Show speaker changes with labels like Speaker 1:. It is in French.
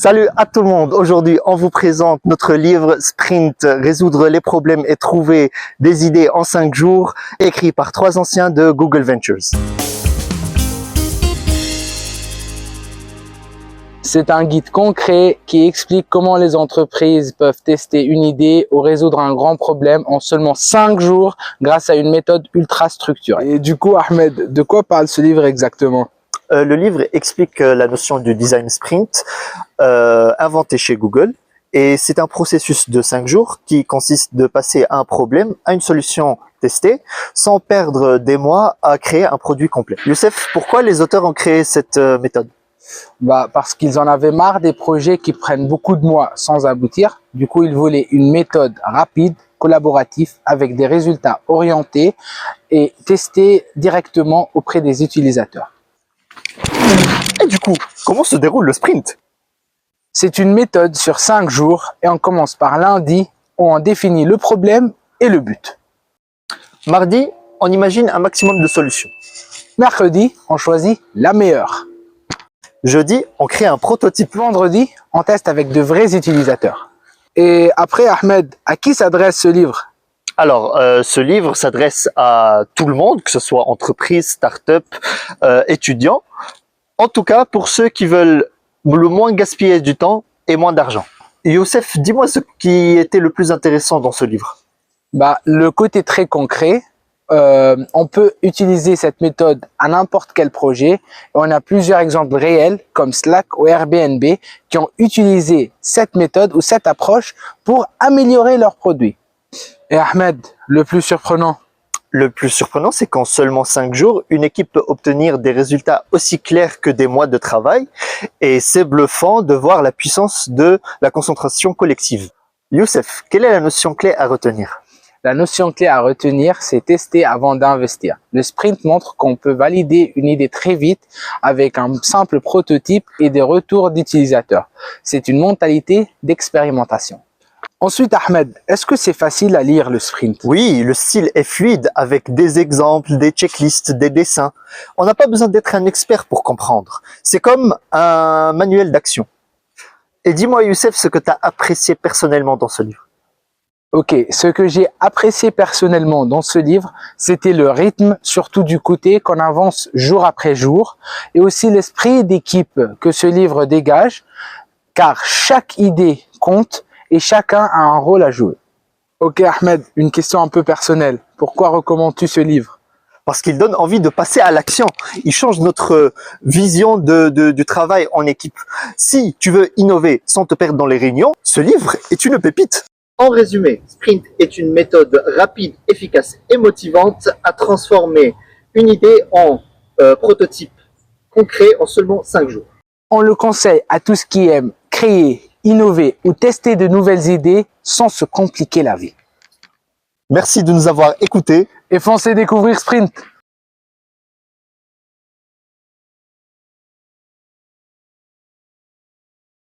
Speaker 1: Salut à tout le monde. Aujourd'hui, on vous présente notre livre Sprint, résoudre les problèmes et trouver des idées en 5 jours, écrit par 3 anciens de Google Ventures.
Speaker 2: C'est un guide concret qui explique comment les entreprises peuvent tester une idée ou résoudre un grand problème en seulement 5 jours grâce à une méthode ultra structurée. Et du coup, Ahmed, de quoi parle ce livre exactement?
Speaker 1: Le livre explique la notion du design sprint inventé chez Google, et c'est un processus de 5 jours qui consiste de passer un problème à une solution testée sans perdre des mois à créer un produit complet. Youssef, pourquoi les auteurs ont créé cette méthode?
Speaker 2: Parce qu'ils en avaient marre des projets qui prennent beaucoup de mois sans aboutir. Du coup, ils voulaient une méthode rapide, collaborative, avec des résultats orientés et testés directement auprès des utilisateurs.
Speaker 1: Et du coup, comment se déroule le sprint?
Speaker 2: C'est une méthode sur 5 jours et on commence par lundi où on définit le problème et le but.
Speaker 1: Mardi, on imagine un maximum de solutions.
Speaker 2: Mercredi, on choisit la meilleure.
Speaker 1: Jeudi, on crée un prototype.
Speaker 2: Vendredi, on teste avec de vrais utilisateurs. Et après, Ahmed, à qui s'adresse ce livre?
Speaker 1: Alors, ce livre s'adresse à tout le monde, que ce soit entreprise, start-up, étudiants. En tout cas, pour ceux qui veulent le moins gaspiller du temps et moins d'argent. Youssef, dis-moi ce qui était le plus intéressant dans ce livre.
Speaker 2: Le côté très concret. On peut utiliser cette méthode à n'importe quel projet. Et on a plusieurs exemples réels comme Slack ou Airbnb qui ont utilisé cette méthode ou cette approche pour améliorer leurs produits. Et Ahmed, le plus surprenant?
Speaker 1: Le plus surprenant, c'est qu'en seulement 5 jours, une équipe peut obtenir des résultats aussi clairs que des mois de travail. Et c'est bluffant de voir la puissance de la concentration collective. Youssef, quelle est la notion clé à retenir?
Speaker 2: La notion clé à retenir, c'est tester avant d'investir. Le sprint montre qu'on peut valider une idée très vite avec un simple prototype et des retours d'utilisateurs. C'est une mentalité d'expérimentation. Ensuite, Ahmed, est-ce que c'est facile à lire le sprint?
Speaker 1: Oui, le style est fluide avec des exemples, des checklists, des dessins. On n'a pas besoin d'être un expert pour comprendre. C'est comme un manuel d'action. Et dis-moi, Youssef, ce que tu as apprécié personnellement dans ce livre.
Speaker 2: Ok, ce que j'ai apprécié personnellement dans ce livre, c'était le rythme, surtout du côté qu'on avance jour après jour, et aussi l'esprit d'équipe que ce livre dégage, car chaque idée compte et chacun a un rôle à jouer. Ok Ahmed, une question un peu personnelle. Pourquoi recommandes-tu ce livre?
Speaker 1: Parce qu'il donne envie de passer à l'action. Il change notre vision du travail en équipe. Si tu veux innover sans te perdre dans les réunions, ce livre est une pépite. En résumé, Sprint est une méthode rapide, efficace et motivante à transformer une idée en prototype concret en seulement 5 jours.
Speaker 2: On le conseille à tous qui aiment créer, innover ou tester de nouvelles idées sans se compliquer la vie.
Speaker 1: Merci de nous avoir écoutés.
Speaker 2: Et foncez découvrir Sprint.